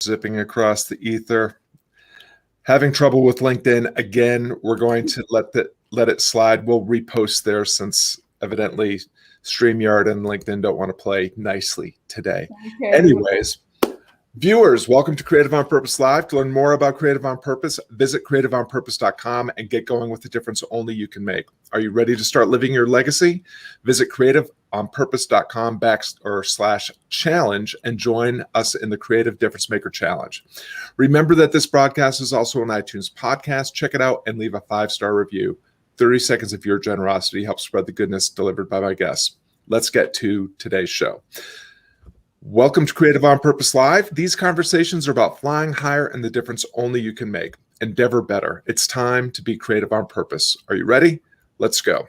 zipping across the ether. Having trouble with LinkedIn again. We're going to let it slide. We'll repost there since evidently StreamYard and LinkedIn don't want to play nicely today. Okay. Anyways, viewers, welcome to Creative on Purpose Live. To learn more about Creative on Purpose, visit creativeonpurpose.com and get going with the difference only you can make. Are you ready to start living your legacy? Visit creativeonpurpose.com/challenge and join us in the Creative Difference Maker Challenge. Remember that this broadcast is also an iTunes podcast. Check it out and leave a 5-star review. 30 seconds of your generosity helps spread the goodness delivered by my guests. Let's get to today's show. Welcome to Creative on Purpose Live. These conversations are about flying higher and the difference only you can make. Endeavor better. It's time to be creative on purpose. Are you ready? Let's go.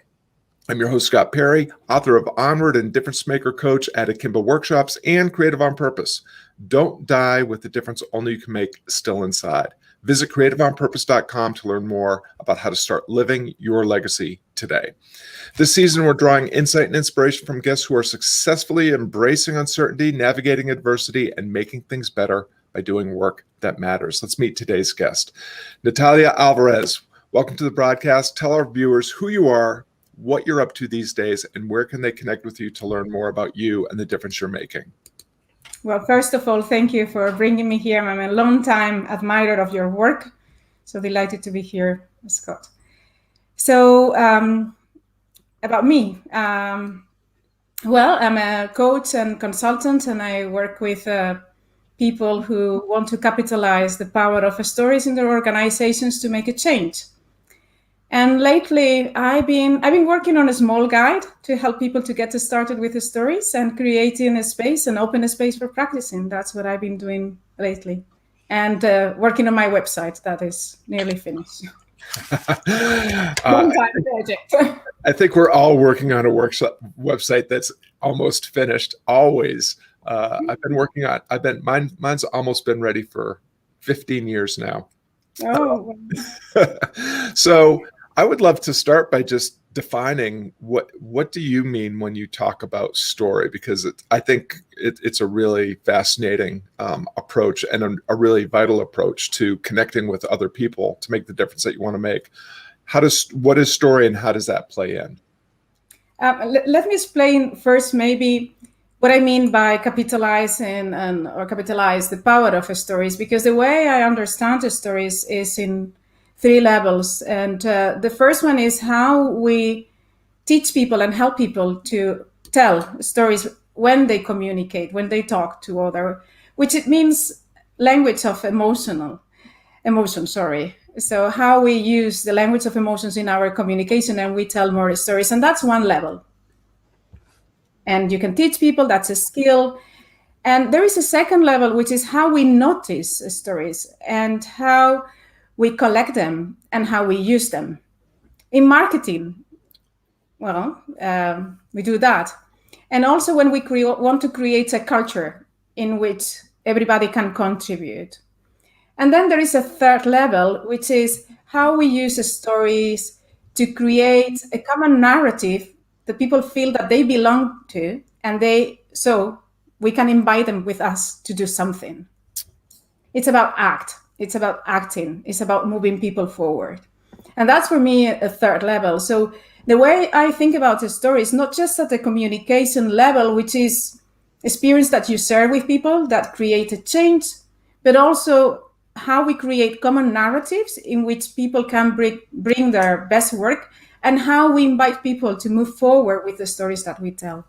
I'm your host, Scott Perry, author of Onward and Difference Maker Coach at Akimbo Workshops and Creative on Purpose. Don't die with the difference only you can make still inside. Visit creativeonpurpose.com to learn more about how to start living your legacy today. This season, we're drawing insight and inspiration from guests who are successfully embracing uncertainty, navigating adversity, and making things better by doing work that matters. Let's meet today's guest, NAtalia Alvarez. Welcome to the broadcast. Tell our viewers who you are, what you're up to these days, and where can they connect with you to learn more about you and the difference you're making. Well, first of all, thank you for bringing me here. I'm a long-time admirer of your work. So delighted to be here, Scott. So about me. Well, I'm a coach and consultant, and I work with people who want to capitalize the power of stories in their organizations to make a change. And lately, I've been working on a small guide to help people to get started with the stories and creating a space, an open space for practicing. That's what I've been doing lately. And working on my website that is nearly finished. One-time project. I think we're all working on a website that's almost finished. Always. Mine's almost been ready for 15 years now. Oh. So I would love to start by just defining what do you mean when you talk about story? Because I think it's a really fascinating approach and a really vital approach to connecting with other people to make the difference that you want to make. What is story and how does that play in? Let me explain first maybe what I mean by capitalizing or capitalize the power of stories, because the way I understand the stories is in 3 levels. And the first one is how we teach people and help people to tell stories when they communicate, when they talk to other, which it means language of emotion. So how we use the language of emotions in our communication and we tell more stories. And that's one level. And you can teach people, that's a skill. And there is a second level, which is how we notice stories and how we collect them and how we use them. In marketing, well, we do that. And also when we want to create a culture in which everybody can contribute. And then there is a third level, which is how we use stories to create a common narrative that people feel that they belong to, and so we can invite them with us to do something. It's about acting. It's about moving people forward. And that's for me a third level. So the way I think about the story is not just at the communication level, which is experience that you share with people that create a change, but also how we create common narratives in which people can bring their best work, and how we invite people to move forward with the stories that we tell.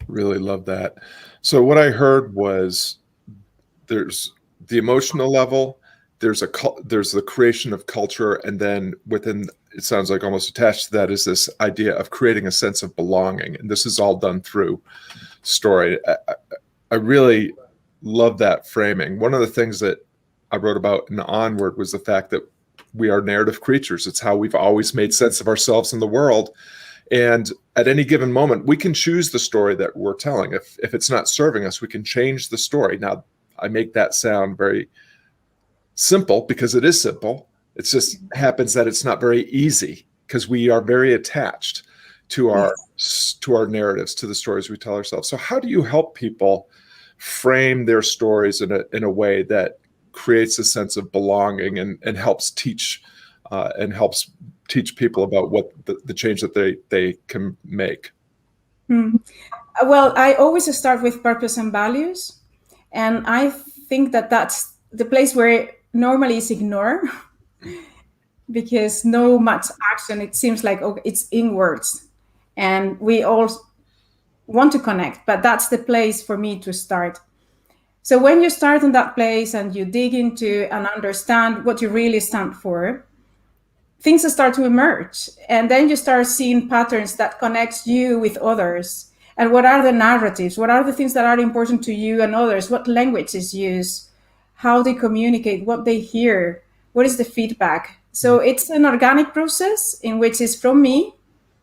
Really love that. So what I heard was there's the emotional level, there's the creation of culture, and then within, it sounds like almost attached to that is this idea of creating a sense of belonging. And this is all done through story. I really love that framing. One of the things that I wrote about in Onward was the fact that we are narrative creatures. It's how we've always made sense of ourselves in the world. And at any given moment, we can choose the story that we're telling. If it's not serving us, we can change the story. Now, I make that sound very simple because it is simple. It just happens that it's not very easy because we are very attached to our narratives, to the stories we tell ourselves. So how do you help people frame their stories in a way that creates a sense of belonging and helps teach people about what the change that they can make. Well, I always start with purpose and values, and I think that that's the place where normally is ignored because no much action. It seems like it's inwards, and we all want to connect, but that's the place for me to start. So when you start in that place and you dig into and understand what you really stand for, things start to emerge, and then you start seeing patterns that connect you with others. And what are the narratives? What are the things that are important to you and others? What language is used? How they communicate? What they hear? What is the feedback? So it's an organic process in which is from me,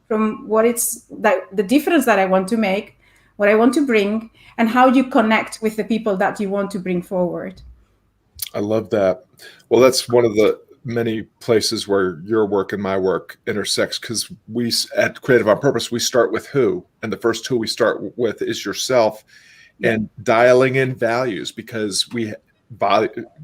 from what it's that the difference that I want to make, what I want to bring, and how you connect with the people that you want to bring forward. I love that. Well, that's one of the many places where your work and my work intersects, because we at Creative on Purpose, we start with who, and the first who we start with is yourself, and dialing in values, because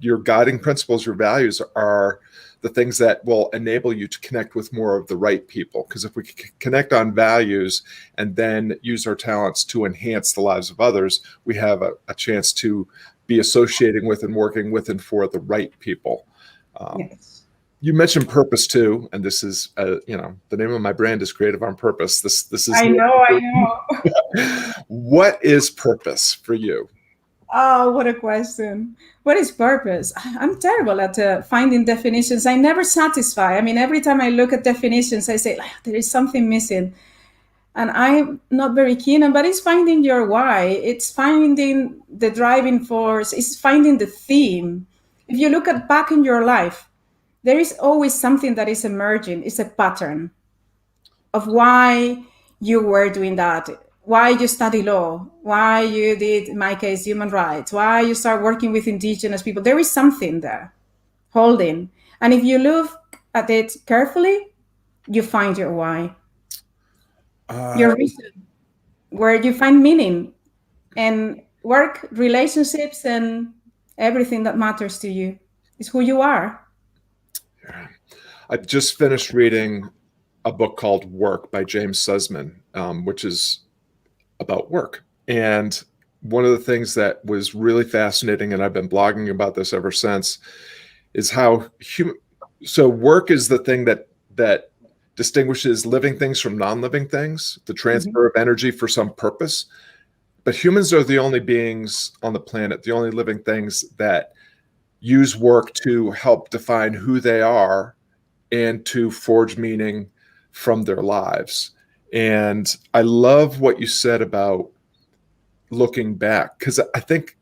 your guiding principles, your values are the things that will enable you to connect with more of the right people. Because if we connect on values and then use our talents to enhance the lives of others, we have a chance to be associating with and working with and for the right people. Yes. You mentioned purpose too, and this is, the name of my brand is Creative on Purpose. This is. I know. What is purpose for you? Oh, what a question. What is purpose? I'm terrible at finding definitions. I never satisfy. I mean, every time I look at definitions, I say, there is something missing. And I'm not very keen, but it's finding your why. It's finding the driving force. It's finding the theme. If you look at back in your life, there is always something that is emerging. It's a pattern of why you were doing that, why you study law, why you did, in my case, human rights, why you start working with indigenous people. There is something there holding. And if you look at it carefully, you find your why, your reason, where you find meaning and work, relationships, and everything that matters to you is who you are. I just finished reading a book called Work by James Sussman, which is about work. And one of the things that was really fascinating, and I've been blogging about this ever since, is how work is the thing that distinguishes living things from non-living things, the transfer of energy for some purpose. But humans are the only beings on the planet, the only living things that use work to help define who they are and to forge meaning from their lives. And I love what you said about looking back, because I think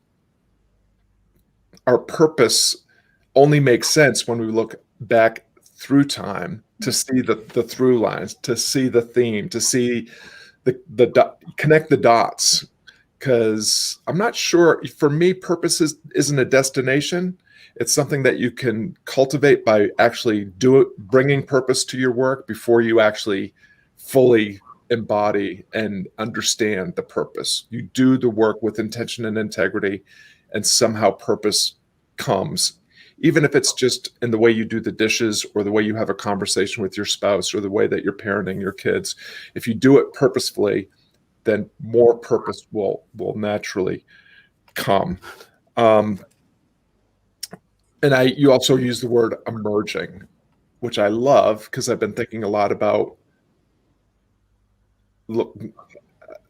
our purpose only makes sense when we look back through time to see the through lines, to see the theme, to see the connect the dots. Because I'm not sure, for me, purpose isn't a destination. It's something that you can cultivate by actually bringing purpose to your work before you actually fully embody and understand the purpose. You do the work with intention and integrity, and somehow purpose comes, even if it's just in the way you do the dishes or the way you have a conversation with your spouse or the way that you're parenting your kids. If you do it purposefully, then more purpose will naturally come. And you also use the word emerging, which I love, because I've been thinking a lot about, look,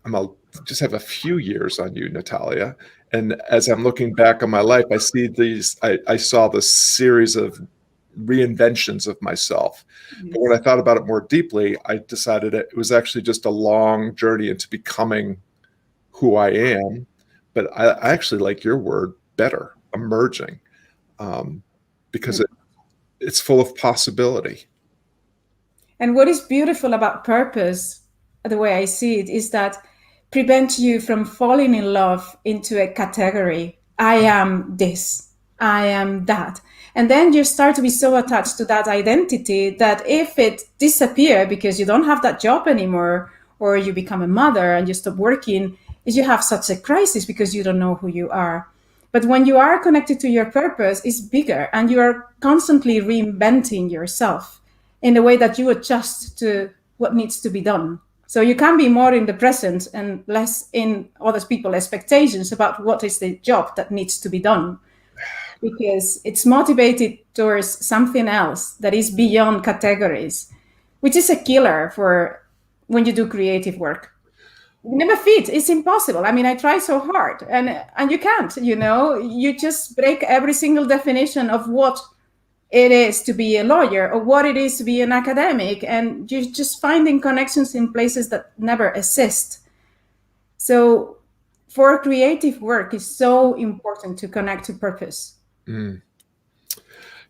I'll just have a few years on you, NAtalia. And as I'm looking back on my life, I see I saw this series of reinventions of myself. Yes. But when I thought about it more deeply, I decided it was actually just a long journey into becoming who I am. But I actually like your word better, emerging, because it's full of possibility. And what is beautiful about purpose, the way I see it, is that prevent you from falling in love into a category. I am this, I am that. And then you start to be so attached to that identity that if it disappears because you don't have that job anymore, or you become a mother and you stop working, is you have such a crisis because you don't know who you are. But when you are connected to your purpose, it's bigger, and you are constantly reinventing yourself in the way that you adjust to what needs to be done. So you can be more in the present and less in other people's expectations about what is the job that needs to be done, because it's motivated towards something else that is beyond categories, which is a killer for when you do creative work. Never fit. It's impossible. I mean, I try so hard, and you can't. You just break every single definition of what it is to be a lawyer or what it is to be an academic, and you're just finding connections in places that never exist. So for creative work, it's so important to connect to purpose.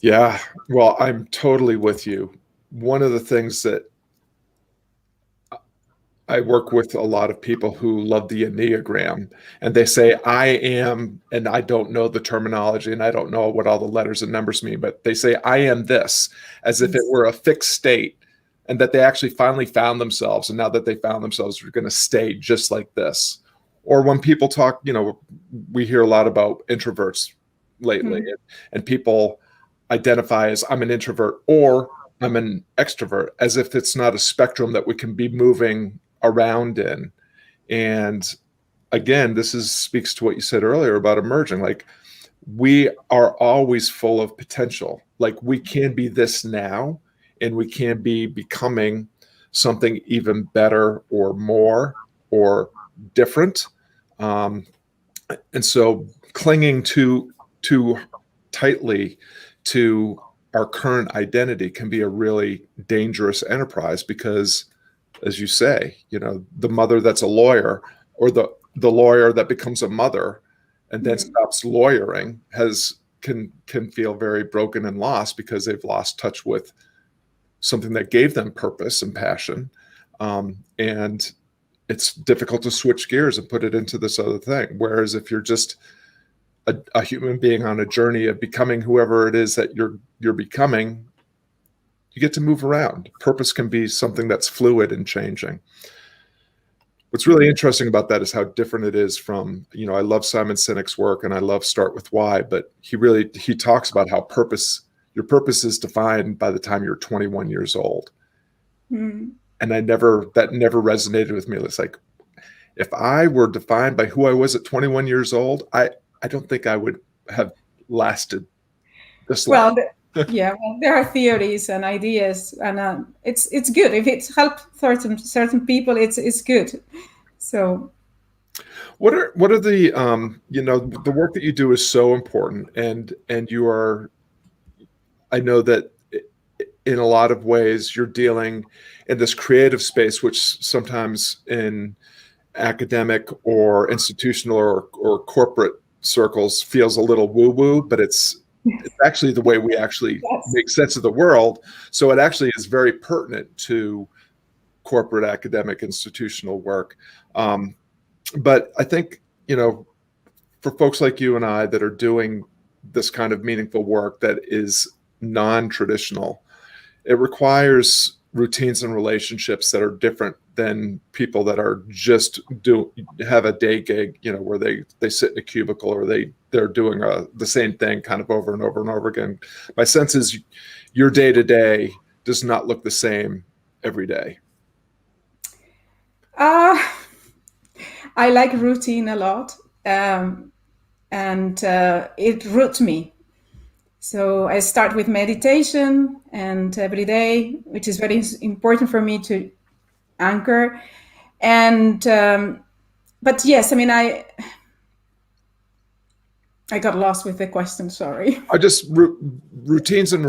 Yeah, well, I'm totally with you. One of the things that I work with a lot of people who love the Enneagram, and they say, I am, and I don't know the terminology and I don't know what all the letters and numbers mean, but they say, I am this, as if it were a fixed state, and that they actually finally found themselves. And now that they found themselves, they're going to stay just like this. Or when people talk, we hear a lot about introverts lately, and people identify as I'm an introvert or I'm an extrovert, as if it's not a spectrum that we can be moving around in. And again, this speaks to what you said earlier about emerging. Like, we are always full of potential. Like, we can be this now, and we can be becoming something even better or more or different. And so clinging too tightly to our current identity can be a really dangerous enterprise, because, as you say, the mother that's a lawyer, or the lawyer that becomes a mother and then stops lawyering, can feel very broken and lost, because they've lost touch with something that gave them purpose and passion. And it's difficult to switch gears and put it into this other thing. Whereas if you're just a human being on a journey of becoming whoever it is that you're becoming, you get to move around. Purpose can be something that's fluid and changing. What's really interesting about that is how different it is from, I love Simon Sinek's work and I love Start With Why, but he talks about how your purpose is defined by the time you're 21 years old. And that never resonated with me. It's like, if I were defined by who I was at 21 years old, I don't think I would have lasted this long. There are theories and ideas, and it's good if it's helped certain people. It's good. So, what are the the work that you do is so important, and you are, I know that in a lot of ways you're dealing in this creative space, which sometimes in academic or institutional or corporate circles feels a little woo-woo, but it's actually the way we actually make sense of the world. So it actually is very pertinent to corporate, academic, institutional work. But I think, for folks like you and I that are doing this kind of meaningful work that is non-traditional, it requires routines and relationships that are different than people that are just have a day gig, where they sit in a cubicle, or they're doing the same thing kind of over and over and over again. My sense is your day to day does not look the same every day. I like routine a lot, and it roots me. So I start with meditation, and every day, which is very important for me to anchor. And but yes, I mean, I got lost with the question. Sorry. I just routines and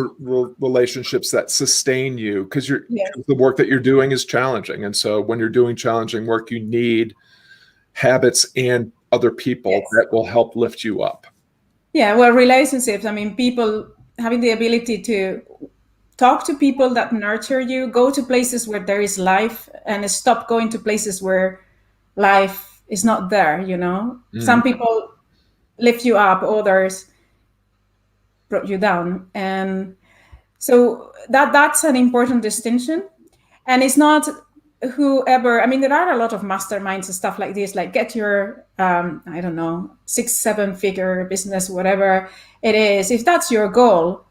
relationships that sustain you, because the work that you're doing is challenging, and so when you're doing challenging work, you need habits and other people that will help lift you up. Yeah, well, relationships. I mean, people having the ability to talk to people that nurture you, go to places where there is life, and stop going to places where life is not there. Some people lift you up, others brought you down, and so that's an important distinction. And it's not whoever, I mean, there are a lot of masterminds and stuff like this, like get your, I don't know, 6-7 figure business, whatever it is. If that's your goal,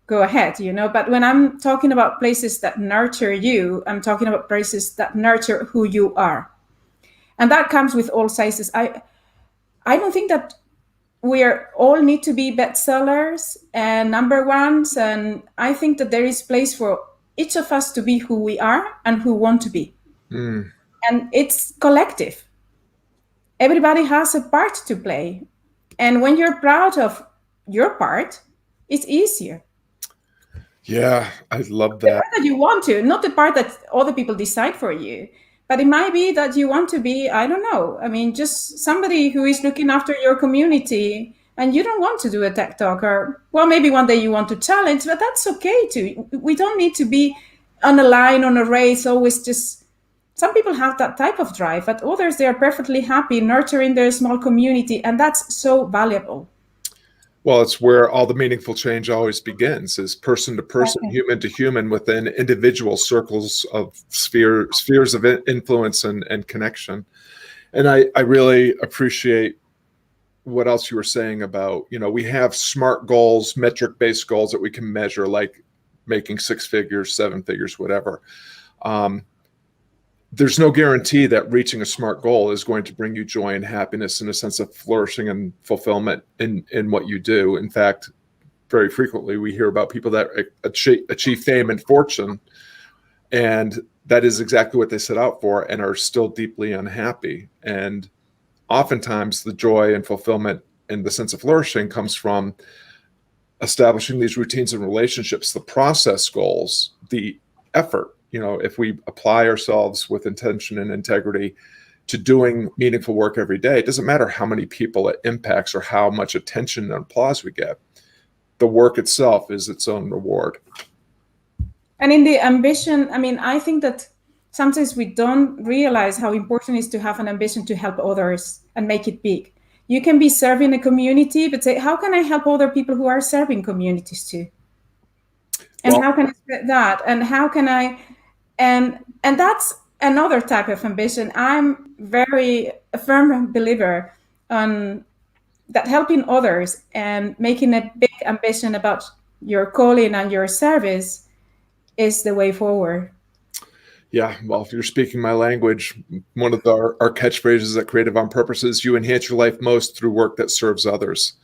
go ahead, But when I'm talking about places that nurture you, I'm talking about places that nurture who you are. And that comes with all sizes. I don't think that we all need to be bestsellers and number ones. And I think that there is place for each of us to be who we are and who want to be. And it's collective. Everybody has a part to play. And when you're proud of your part, it's easier. Yeah, I love The that. part that you want to, not the part that other people decide for you. But it might be that you want to be, I don't know, I mean, just somebody who is looking after your community and you don't want to do a tech talk, or, well, maybe one day you want to challenge, but that's okay too. We don't need to be on a line, on a race, always just, some people have that type of drive, but others, they are perfectly happy nurturing their small community. And that's so valuable. Well, it's where all the meaningful change always begins, is person to person, Okay. human to human, within individual circles of spheres of influence and connection. And I really appreciate what else you were saying about, we have SMART goals, metric-based goals that we can measure, like making 6 figures, 7 figures, whatever. There's no guarantee that reaching a SMART goal is going to bring you joy and happiness and a sense of flourishing and fulfillment in what you do. In fact, very frequently we hear about people that achieve fame and fortune, and that is exactly what they set out for, and are still deeply unhappy. And oftentimes the joy and fulfillment and the sense of flourishing comes from establishing these routines and relationships, the process goals, the effort. If we apply ourselves with intention and integrity to doing meaningful work every day, it doesn't matter how many people it impacts or how much attention and applause we get. The work itself is its own reward. And in the ambition, I mean, I think that sometimes we don't realize how important it is to have an ambition to help others and make it big. You can be serving a community, but say, how can I help other people who are serving communities too? And how can I spread that? And how can I, and that's another type of ambition. I'm a firm believer on that helping others and making a big ambition about your calling and your service is the way forward. Yeah, well, if you're speaking my language, one of our catchphrases at Creative on Purpose is, you enhance your life most through work that serves others.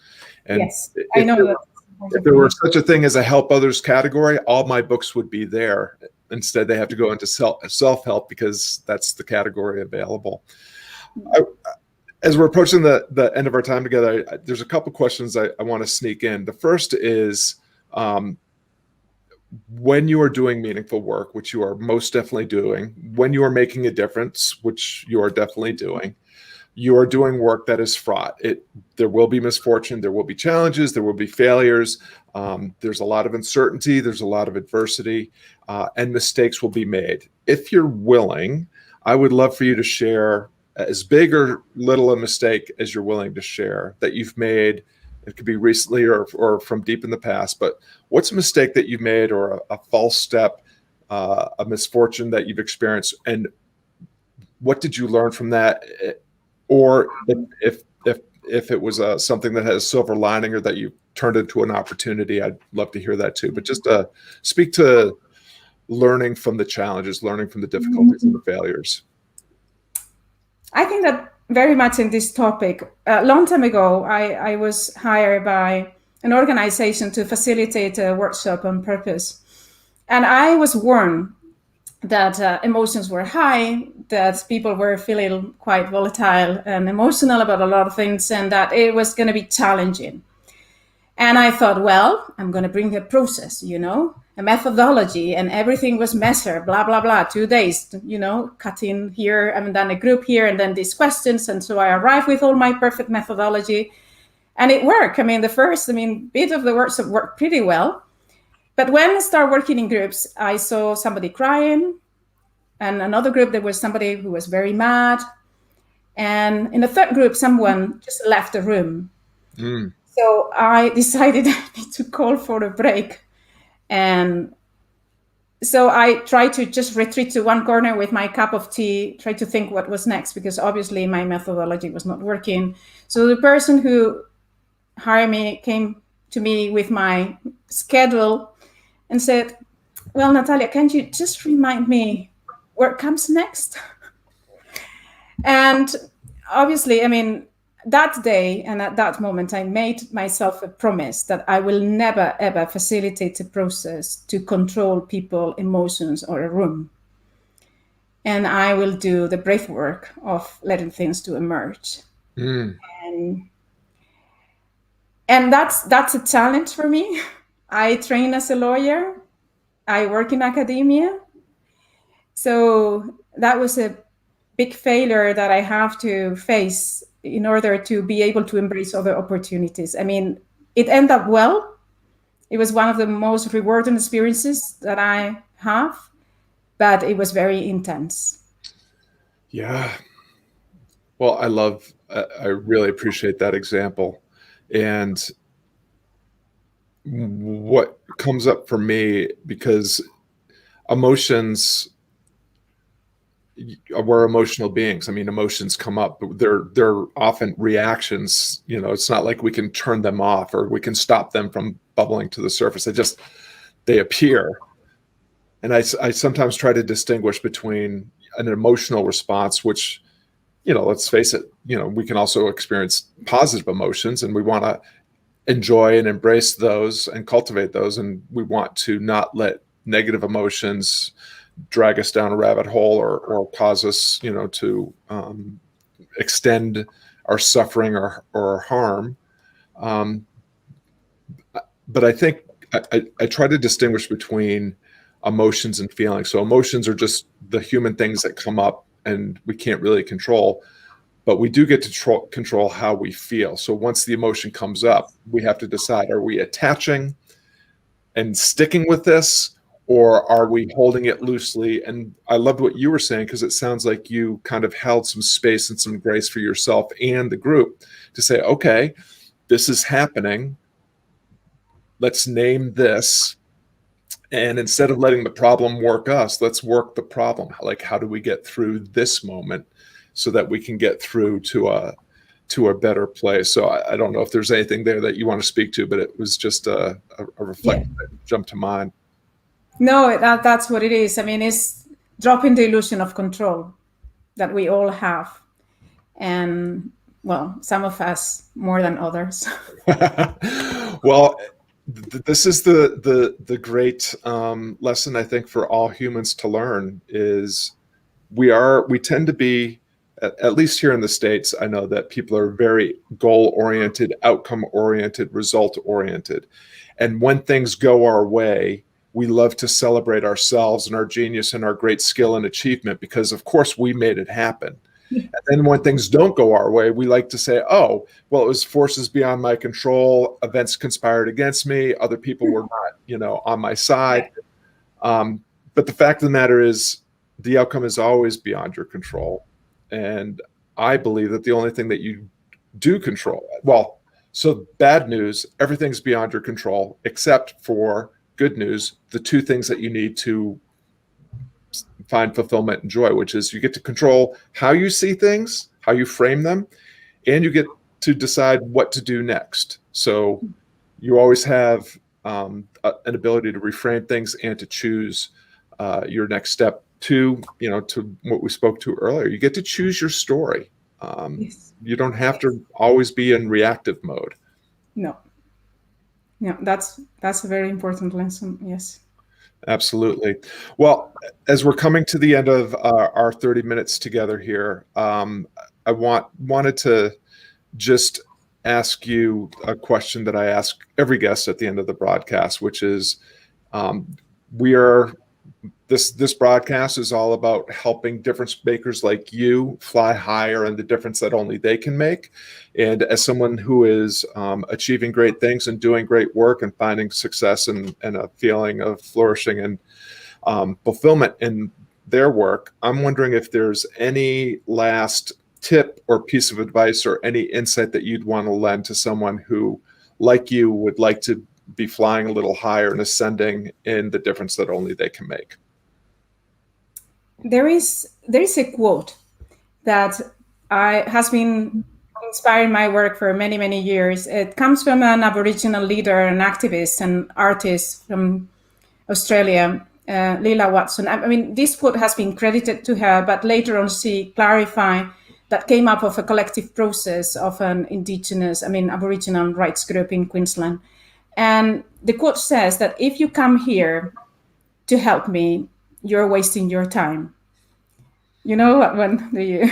And yes, I know that. If there were such a thing as a help others category, all my books would be there. Instead, they have to go into self-help because that's the category available. As we're approaching the end of our time together, there's a couple questions I want to sneak in. The first is, when you are doing meaningful work, which you are most definitely doing, when you are making a difference, which you are definitely doing, you are doing work that is fraught. There will be misfortune, there will be challenges, there will be failures. There's a lot of uncertainty, there's a lot of adversity, and mistakes will be made. If you're willing, I would love for you to share as big or little a mistake as you're willing to share that you've made. It could be recently or from deep in the past, but what's a mistake that you've made, or a false step, a misfortune that you've experienced, and what did you learn from that? Or if it was something that has a silver lining, or that you turned into an opportunity, I'd love to hear that too. But just speak to learning from the challenges, learning from the difficulties and the failures. I think that very much in this topic. A long time ago, I was hired by an organization to facilitate a workshop on purpose. And I was warned that emotions were high, that people were feeling quite volatile and emotional about a lot of things, and that it was going to be challenging. And I thought, well, I'm going to bring a process, a methodology, and everything was measured, blah, blah, blah, 2 days, cutting here, and then a group here, and then these questions. And so I arrived with all my perfect methodology, and it worked. I mean, the first bit of the workshop worked pretty well. But when I started working in groups, I saw somebody crying, and another group, there was somebody who was very mad. And in the third group, someone just left the room. So I decided I need to call for a break. And So I tried to just retreat to one corner with my cup of tea, try to think what was next, because obviously my methodology was not working. So the person who hired me came to me with my schedule and said, well, Natalia, can't you just remind me what comes next? And obviously, I mean, that day and at that moment, I made myself a promise that I will never, ever facilitate a process to control people, emotions, or a room. And I will do the breath work of letting things to emerge. And that's a challenge for me. I train as a lawyer. I work in academia. So that was a big failure that I have to face in order to be able to embrace other opportunities. I mean, it ended up well. It was one of the most rewarding experiences that I have, but it was very intense. Yeah. Well, I really appreciate that example. And what comes up for me, because emotions, we're emotional beings. I mean, emotions come up, but they're often reactions. It's not like we can turn them off or we can stop them from bubbling to the surface. They appear. And I sometimes try to distinguish between an emotional response, which, let's face it, we can also experience positive emotions, and we want to enjoy and embrace those and cultivate those. And we want to not let negative emotions drag us down a rabbit hole or cause us, to extend our suffering or harm. But I think I try to distinguish between emotions and feelings. So emotions are just the human things that come up and we can't really control, but we do get to control how we feel. So once the emotion comes up, we have to decide, are we attaching and sticking with this, or are we holding it loosely? And I loved what you were saying, because it sounds like you kind of held some space and some grace for yourself and the group to say, okay, this is happening. Let's name this. And instead of letting the problem work us, let's work the problem. Like, how do we get through this moment so that we can get through to a better place? So I don't know if there's anything there that you want to speak to, but it was just a reflection that jumped to mind. No, that's what it is. I mean, it's dropping the illusion of control that we all have. And well, some of us more than others. Well, this is the great lesson, I think, for all humans to learn is we tend to be, at least here in the States, I know that people are very goal-oriented, outcome-oriented, result-oriented. And when things go our way, we love to celebrate ourselves and our genius and our great skill and achievement because, of course, we made it happen. And then when things don't go our way, we like to say, oh, well, it was forces beyond my control. Events conspired against me. Other people were not, on my side. But the fact of the matter is the outcome is always beyond your control. And I believe that the only thing that you do control, well, so bad news, everything's beyond your control, except for good news, the two things that you need to find fulfillment and joy, which is you get to control how you see things, how you frame them, and you get to decide what to do next. So you always have an ability to reframe things and to choose your next step to what we spoke to earlier. You get to choose your story. Yes. You don't have to always be in reactive mode. No, that's a very important lesson. Yes. Absolutely. Well, as we're coming to the end of our 30 minutes together here, I wanted to just ask you a question that I ask every guest at the end of the broadcast, which is, this broadcast is all about helping difference makers like you fly higher and the difference that only they can make. And as someone who is achieving great things and doing great work and finding success and a feeling of flourishing and fulfillment in their work, I'm wondering if there's any last tip or piece of advice or any insight that you'd want to lend to someone who, like you, would like to be flying a little higher and ascending in the difference that only they can make. There is a quote that has been inspiring my work for many, many years. It comes from an Aboriginal leader, an activist, and artist from Australia, Lila Watson. I mean, this quote has been credited to her, but later on she clarified that came up of a collective process of an Aboriginal rights group in Queensland. And the quote says that if you come here to help me, you're wasting your time. You know what one do you?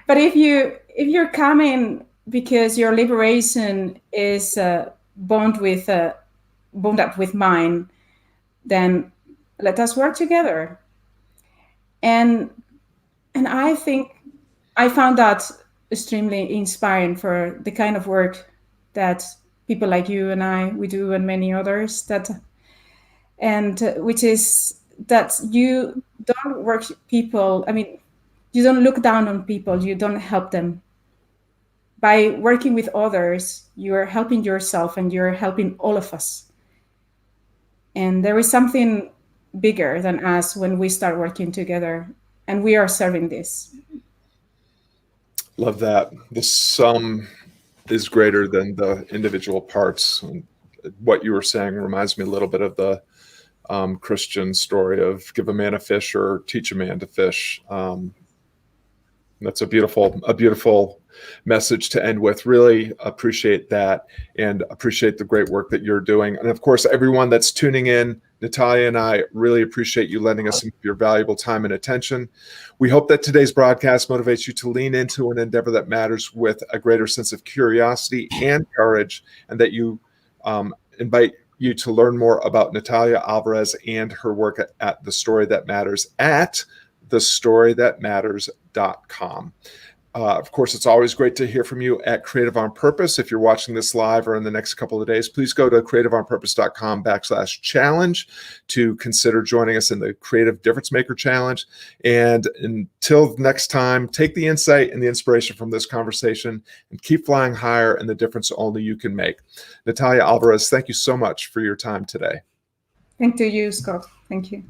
But if you're coming because your liberation is bound up with mine, then let us work together. And I think I found that extremely inspiring for the kind of work that people like you and we do, and many others, which is that you don't work people. I mean, you don't look down on people. You don't help them. By working with others, you're helping yourself and you're helping all of us. And there is something bigger than us when we start working together, and we are serving this. Love that. The sum is greater than the individual parts. And what you were saying reminds me a little bit of the Christian story of give a man a fish or teach a man to fish. That's a beautiful message to end with. Really appreciate that, and appreciate the great work that you're doing. And of course, everyone that's tuning in, NAtalia and I really appreciate you lending us your valuable time and attention. We hope that today's broadcast motivates you to lean into an endeavor that matters with a greater sense of curiosity and courage, and that you invite you to learn more about NAtalia Alvarez and her work at The Story That Matters at thestorythatmatters.com. Of course, it's always great to hear from you at Creative on Purpose. If you're watching this live or in the next couple of days, please go to creativeonpurpose.com/challenge to consider joining us in the Creative Difference Maker Challenge. And until next time, take the insight and the inspiration from this conversation and keep flying higher in the difference only you can make. NAtalia Alvarez, thank you so much for your time today. Thank you, Scott. Thank you.